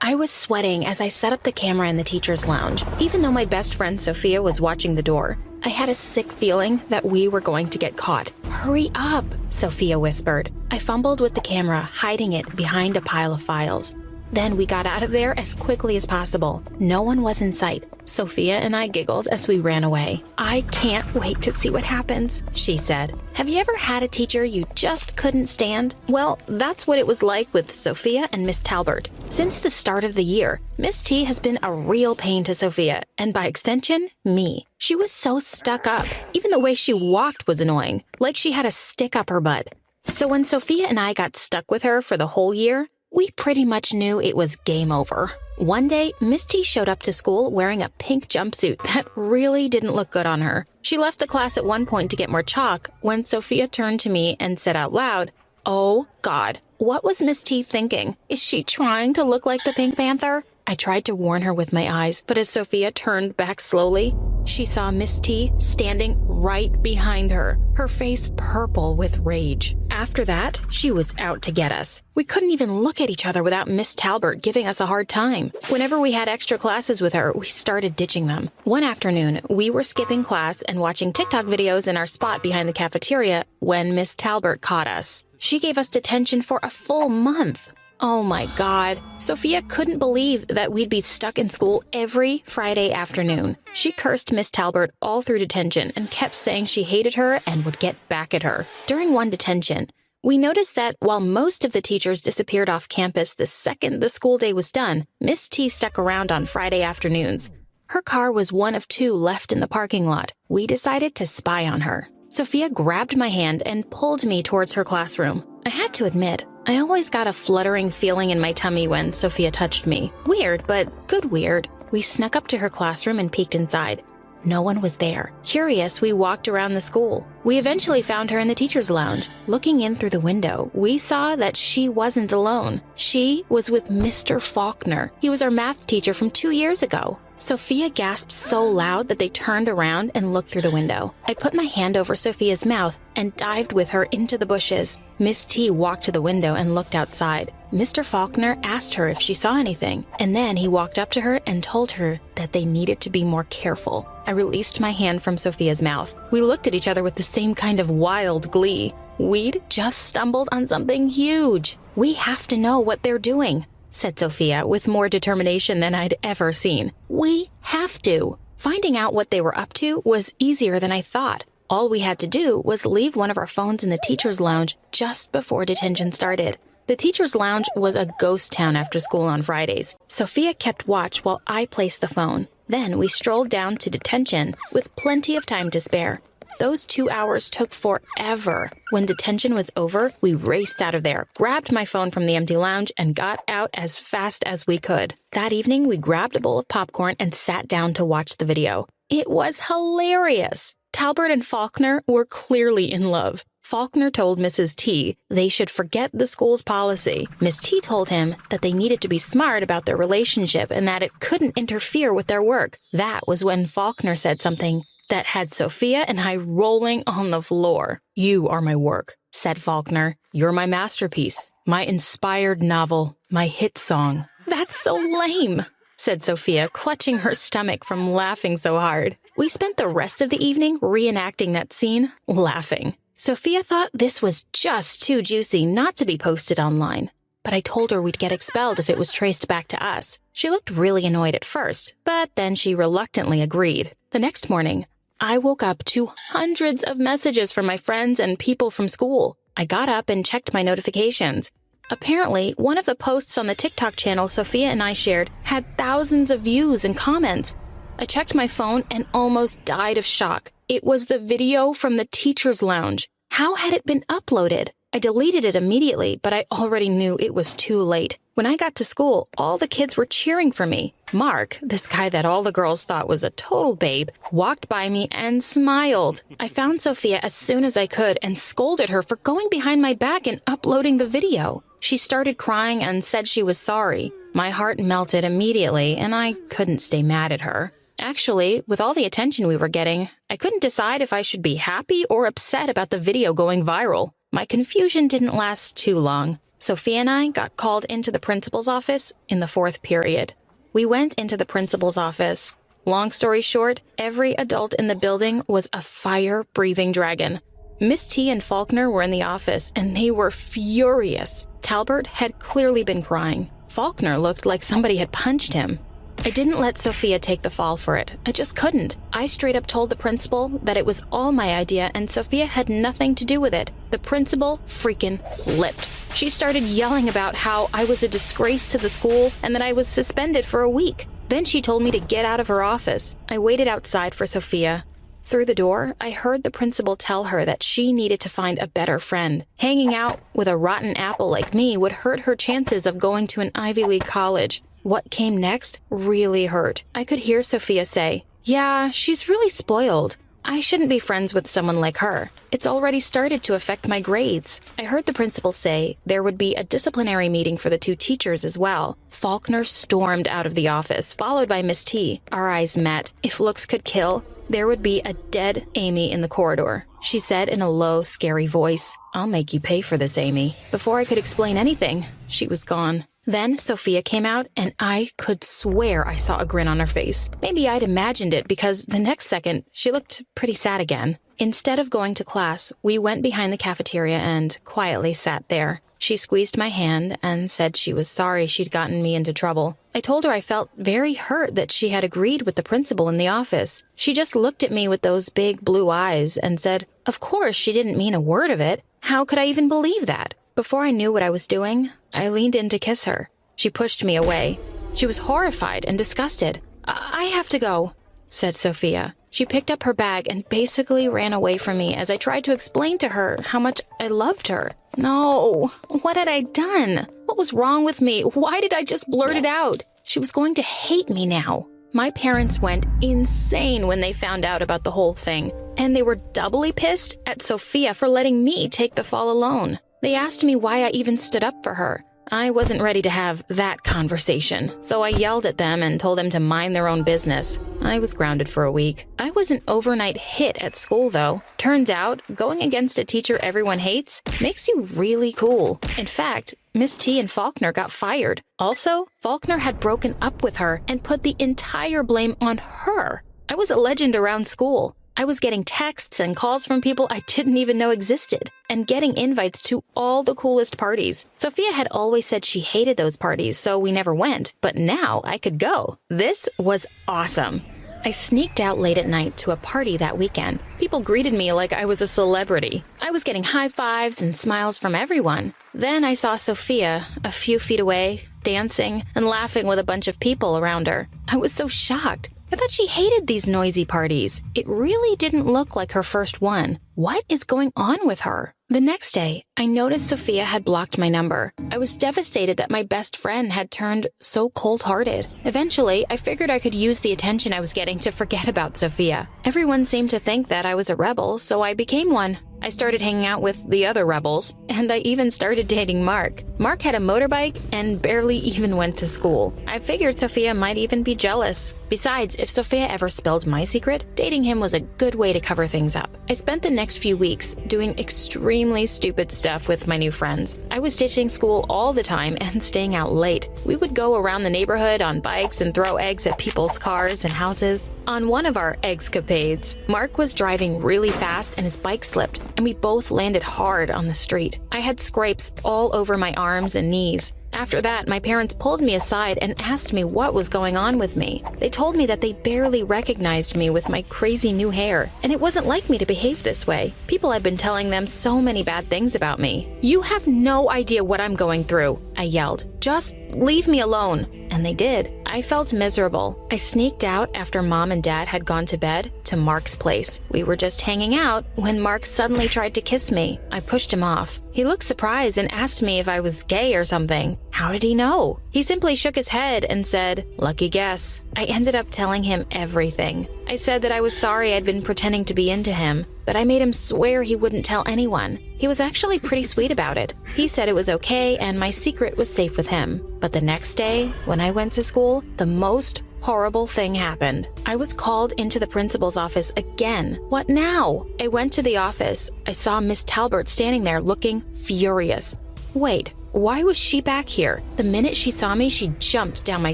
I was sweating as I set up the camera in the teacher's lounge. Even though my best friend Sophia was watching the door, I had a sick feeling that we were going to get caught. "Hurry up," Sophia whispered. I fumbled with the camera, hiding it behind a pile of files. Then we got out of there as quickly as possible. No one was in sight. Sophia and I giggled as we ran away. "I can't wait to see what happens," she said. Have you ever had a teacher you just couldn't stand? Well, that's what it was like with Sophia and Miss Talbert. Since the start of the year, Miss T has been a real pain to Sophia, and by extension, me. She was so stuck up. Even the way she walked was annoying, like she had a stick up her butt. So when Sophia and I got stuck with her for the whole year, we pretty much knew it was game over. One day, Miss T showed up to school wearing a pink jumpsuit that really didn't look good on her. She left the class at one point to get more chalk when Sophia turned to me and said out loud, "Oh, God, what was Miss T thinking? Is she trying to look like the Pink Panther?" I tried to warn her with my eyes, but as Sophia turned back slowly, she saw Miss T standing right behind her, her face purple with rage. After that, she was out to get us. We couldn't even look at each other without Miss Talbert giving us a hard time. Whenever we had extra classes with her, we started ditching them. One afternoon, we were skipping class and watching TikTok videos in our spot behind the cafeteria when Miss Talbert caught us. She gave us detention for a full month. Oh my God. Sophia couldn't believe that we'd be stuck in school every Friday afternoon. She cursed Miss Talbert all through detention and kept saying she hated her and would get back at her. During one detention, we noticed that while most of the teachers disappeared off campus the second the school day was done, Miss T stuck around on Friday afternoons. Her car was one of two left in the parking lot. We decided to spy on her. Sophia grabbed my hand and pulled me towards her classroom. I had to admit, I always got a fluttering feeling in my tummy when Sophia touched me. Weird, but good weird. We snuck up to her classroom and peeked inside. No one was there. Curious, we walked around the school. We eventually found her in the teacher's lounge. Looking in through the window, we saw that she wasn't alone. She was with Mr. Faulkner. He was our math teacher from 2 years ago. Sophia gasped so loud that they turned around and looked through the window. I put my hand over Sophia's mouth and dived with her into the bushes. Miss T walked to the window and looked outside. Mr. Faulkner asked her if she saw anything, and then he walked up to her and told her that they needed to be more careful. I released my hand from Sophia's mouth. We looked at each other with the same kind of wild glee. We'd just stumbled on something huge. "We have to know what they're doing," said Sophia with more determination than I'd ever seen. "We have to." Finding out what they were up to was easier than I thought. All we had to do was leave one of our phones in the teacher's lounge just before detention started. The teacher's lounge was a ghost town after school on Fridays. Sophia kept watch while I placed the phone. Then we strolled down to detention with plenty of time to spare. Those 2 hours took forever. When detention was over, we raced out of there, grabbed my phone from the empty lounge, and got out as fast as we could. That evening, we grabbed a bowl of popcorn and sat down to watch the video. It was hilarious. Talbert and Faulkner were clearly in love. Faulkner told Mrs. T they should forget the school's policy. Miss T told him that they needed to be smart about their relationship and that it couldn't interfere with their work. That was when Faulkner said something that had Sophia and I rolling on the floor. "You are my work," said Faulkner. "You're my masterpiece, my inspired novel, my hit song." "That's so lame," said Sophia, clutching her stomach from laughing so hard. We spent the rest of the evening reenacting that scene, laughing. Sophia thought this was just too juicy not to be posted online, but I told her we'd get expelled if it was traced back to us. She looked really annoyed at first, but then she reluctantly agreed. The next morning, I woke up to hundreds of messages from my friends and people from school. I got up and checked my notifications. Apparently, one of the posts on the TikTok channel Sophia and I shared had thousands of views and comments. I checked my phone and almost died of shock. It was the video from the teacher's lounge. How had it been uploaded? I deleted it immediately, but I already knew it was too late. When I got to school, all the kids were cheering for me. Mark, this guy that all the girls thought was a total babe, walked by me and smiled. I found Sophia as soon as I could and scolded her for going behind my back and uploading the video. She started crying and said she was sorry. My heart melted immediately, and I couldn't stay mad at her. Actually, with all the attention we were getting, I couldn't decide if I should be happy or upset about the video going viral. My confusion didn't last too long. Sophia and I got called into the principal's office in the fourth period. We went into the principal's office. Long story short, every adult in the building was a fire-breathing dragon. Miss T and Faulkner were in the office, and they were furious. Talbert had clearly been crying. Faulkner looked like somebody had punched him. I didn't let Sophia take the fall for it. I just couldn't. I straight up told the principal that it was all my idea and Sophia had nothing to do with it. The principal freaking flipped. She started yelling about how I was a disgrace to the school and that I was suspended for a week. Then she told me to get out of her office. I waited outside for Sophia. Through the door, I heard the principal tell her that she needed to find a better friend. Hanging out with a rotten apple like me would hurt her chances of going to an Ivy League college. What came next really hurt. I could hear Sophia say, "Yeah, she's really spoiled. I shouldn't be friends with someone like her. It's already started to affect my grades." I heard the principal say there would be a disciplinary meeting for the two teachers as well. Faulkner stormed out of the office, followed by Miss T. Our eyes met. If looks could kill, there would be a dead Amy in the corridor. She said in a low, scary voice, "I'll make you pay for this, Amy." Before I could explain anything, she was gone. Then Sophia came out, and I could swear I saw a grin on her face. Maybe I'd imagined it because the next second, she looked pretty sad again. Instead of going to class, we went behind the cafeteria and quietly sat there. She squeezed my hand and said she was sorry she'd gotten me into trouble. I told her I felt very hurt that she had agreed with the principal in the office. She just looked at me with those big blue eyes and said, of course she didn't mean a word of it. How could I even believe that? Before I knew what I was doing, I leaned in to kiss her. She pushed me away. She was horrified and disgusted. I have to go," said Sophia. She picked up her bag and basically ran away from me as I tried to explain to her how much I loved her. No, what had I done? What was wrong with me? Why did I just blurt it out? She was going to hate me now. My parents went insane when they found out about the whole thing, and they were doubly pissed at Sophia for letting me take the fall alone. They asked me why I even stood up for her. I wasn't ready to have that conversation, so I yelled at them and told them to mind their own business. I was grounded for a week. I was an overnight hit at school, though. Turns out, going against a teacher everyone hates makes you really cool. In fact, Miss T and Faulkner got fired. Also, Faulkner had broken up with her and put the entire blame on her. I was a legend around school. I was getting texts and calls from people I didn't even know existed, and getting invites to all the coolest parties. Sophia had always said she hated those parties, so we never went, but now I could go. This was awesome. I sneaked out late at night to a party that weekend. People greeted me like I was a celebrity. I was getting high fives and smiles from everyone. Then I saw Sophia a few feet away, dancing and laughing with a bunch of people around her. I was so shocked. I thought she hated these noisy parties. It really didn't look like her first one. What is going on with her? The next day, I noticed Sophia had blocked my number. I was devastated that my best friend had turned so cold-hearted. Eventually, I figured I could use the attention I was getting to forget about Sophia. Everyone seemed to think that I was a rebel, so I became one. I started hanging out with the other rebels, and I even started dating Mark. Mark had a motorbike and barely even went to school. I figured Sophia might even be jealous. Besides, if Sophia ever spilled my secret, dating him was a good way to cover things up. I spent the next few weeks doing extremely stupid stuff with my new friends. I was ditching school all the time and staying out late. We would go around the neighborhood on bikes and throw eggs at people's cars and houses. On one of our eggscapades, Mark was driving really fast and his bike slipped, and we both landed hard on the street. I had scrapes all over my arms and knees. After that, my parents pulled me aside and asked me what was going on with me. They told me that they barely recognized me with my crazy new hair, and it wasn't like me to behave this way. People had been telling them so many bad things about me. "You have no idea what I'm going through," I yelled. "Just leave me alone." And they did. I felt miserable. I sneaked out after Mom and Dad had gone to bed to Mark's place. We were just hanging out when Mark suddenly tried to kiss me. I pushed him off. He looked surprised and asked me if I was gay or something. How did he know? He simply shook his head and said, "Lucky guess." I ended up telling him everything. I said that I was sorry I'd been pretending to be into him, but I made him swear he wouldn't tell anyone. He was actually pretty sweet about it. He said it was okay and my secret was safe with him. But the next day, when I went to school, the most horrible thing happened. I was called into the principal's office again. What now? I went to the office. I saw Miss Talbert standing there looking furious. Wait, why was she back here? The minute she saw me, she jumped down my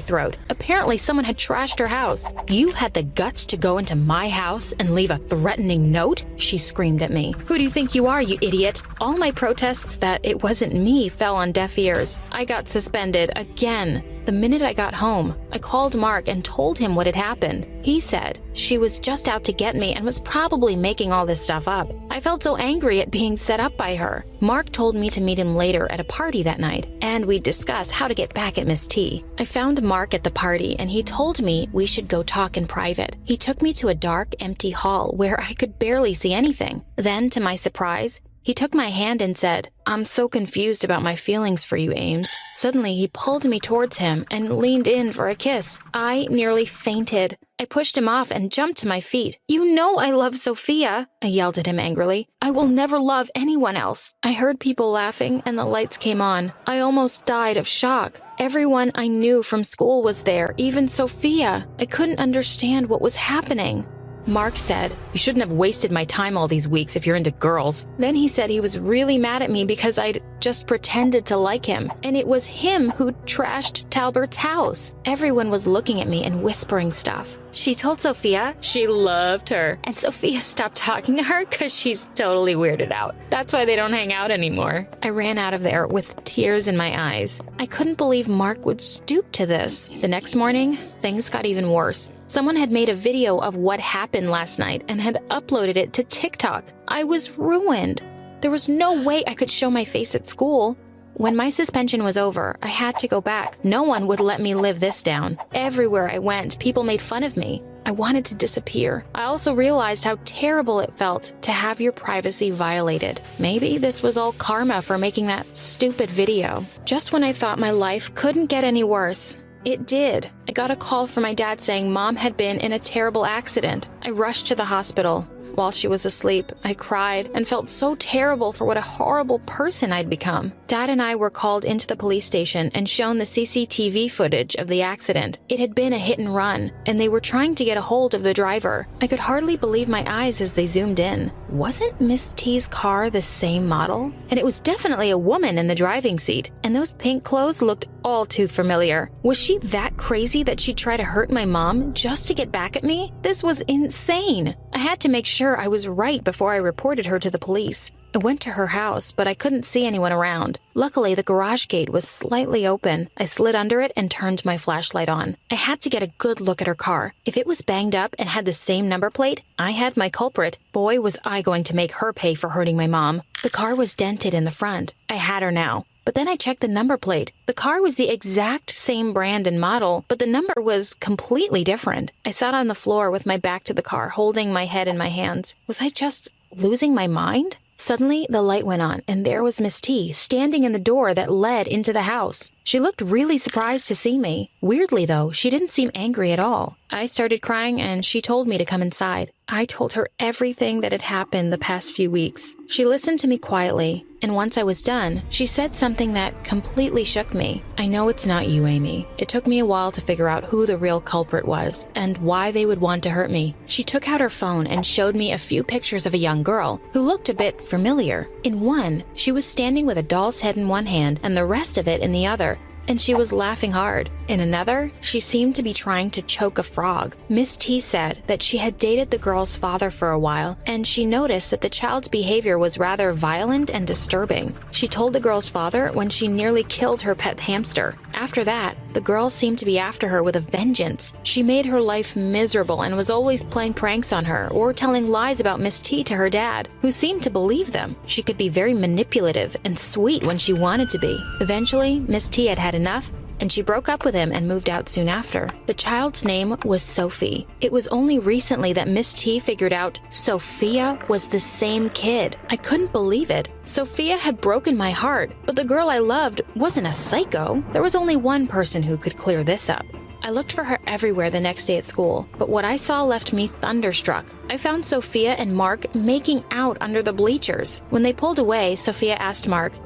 throat. Apparently someone had trashed her house. You had the guts to go into my house and leave a threatening note? She screamed at me. Who do you think you are, you idiot? All my protests that it wasn't me fell on deaf ears. I got suspended again. The minute I got home, I called Mark and told him what had happened. He said she was just out to get me and was probably making all this stuff up. I felt so angry at being set up by her. Mark told me to meet him later at a party that night, and we'd discuss how to get back at Miss T. I found Mark at the party, and he told me we should go talk in private. He took me to a dark, empty hall where I could barely see anything. Then, to my surprise, he took my hand and said, "I'm so confused about my feelings for you, Ames." Suddenly, he pulled me towards him and leaned in for a kiss. I nearly fainted. I pushed him off and jumped to my feet. "You know I love Sophia," I yelled at him angrily. "I will never love anyone else." I heard people laughing and the lights came on. I almost died of shock. Everyone I knew from school was there, even Sophia. I couldn't understand what was happening. Mark said, "You shouldn't have wasted my time all these weeks if you're into girls." Then he said he was really mad at me because I'd just pretended to like him, and it was him who trashed Talbert's house. Everyone was looking at me and whispering stuff. She told Sophia she loved her, and Sophia stopped talking to her because she's totally weirded out. That's why they don't hang out anymore. I ran out of there with tears in my eyes. I couldn't believe Mark would stoop to this. The next morning, things got even worse. Someone had made a video of what happened last night and had uploaded it to TikTok. I was ruined. There was no way I could show my face at school. When my suspension was over, I had to go back. No one would let me live this down. Everywhere I went, people made fun of me. I wanted to disappear. I also realized how terrible it felt to have your privacy violated. Maybe this was all karma for making that stupid video. Just when I thought my life couldn't get any worse, it did. I got a call from my dad saying Mom had been in a terrible accident. I rushed to the hospital. While she was asleep, I cried and felt so terrible for what a horrible person I'd become. Dad and I were called into the police station and shown the CCTV footage of the accident. It had been a hit and run, and they were trying to get a hold of the driver. I could hardly believe my eyes as they zoomed in. Wasn't Miss T's car the same model? And it was definitely a woman in the driving seat, and those pink clothes looked all too familiar. Was she that crazy that she'd try to hurt my mom just to get back at me? This was insane. I had to make sure I was right before I reported her to the police. I went to her house, but I couldn't see anyone around. Luckily, the garage gate was slightly open. I slid under it and turned my flashlight on. I had to get a good look at her car. If it was banged up and had the same number plate, I had my culprit. Boy, was I going to make her pay for hurting my mom. The car was dented in the front. I had her now. But then I checked the number plate. The car was the exact same brand and model, but the number was completely different. I sat on the floor with my back to the car, holding my head in my hands. Was I just losing my mind? Suddenly, the light went on, and there was Miss T standing in the door that led into the house. She looked really surprised to see me. Weirdly, though, she didn't seem angry at all. I started crying, and she told me to come inside. I told her everything that had happened the past few weeks. She listened to me quietly, and once I was done, she said something that completely shook me. "I know it's not you, Amy. It took me a while to figure out who the real culprit was, and why they would want to hurt me." She took out her phone and showed me a few pictures of a young girl who looked a bit familiar. In one, she was standing with a doll's head in one hand and the rest of it in the other, and she was laughing hard. In another, she seemed to be trying to choke a frog. Miss T said that she had dated the girl's father for a while, and she noticed that the child's behavior was rather violent and disturbing. She told the girl's father when she nearly killed her pet hamster. After that, the girl seemed to be after her with a vengeance. She made her life miserable and was always playing pranks on her or telling lies about Miss T to her dad, who seemed to believe them. She could be very manipulative and sweet when she wanted to be. Eventually, Miss T had had enough, and she broke up with him and moved out soon after. The child's name was Sophie. It was only recently that Miss T figured out Sophia was the same kid. I couldn't believe it. Sophia had broken my heart, but the girl I loved wasn't a psycho. There was only one person who could clear this up. I looked for her everywhere the next day at school, but what I saw left me thunderstruck. I found Sophia and Mark making out under the bleachers. When they pulled away, Sophia asked Mark,